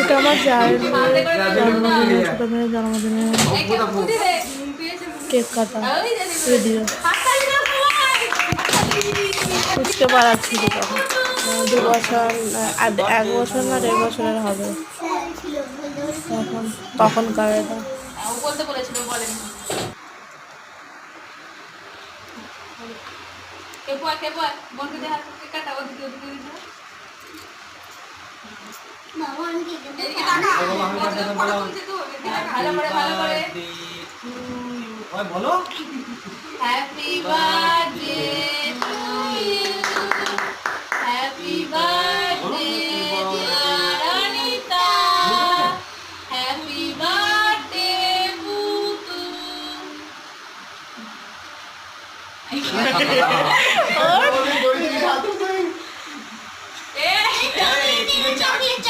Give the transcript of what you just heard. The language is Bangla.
এটা আমার জায়ের জন্মদিনে, ছোটো মেয়ের জন্মদিনে কেক কাটা ভিডিও। বুঝতে পারছি তখন 2 বছর, 1 বছর না 1.5 বছরের হবে তখনকার এটা। বলতে বলেছিল বলেন বন্ধু দেখা কাটা ওদিকে ওদিকে বলো happy birthday to you, happy birthday dear Anita, happy birthday বুতু।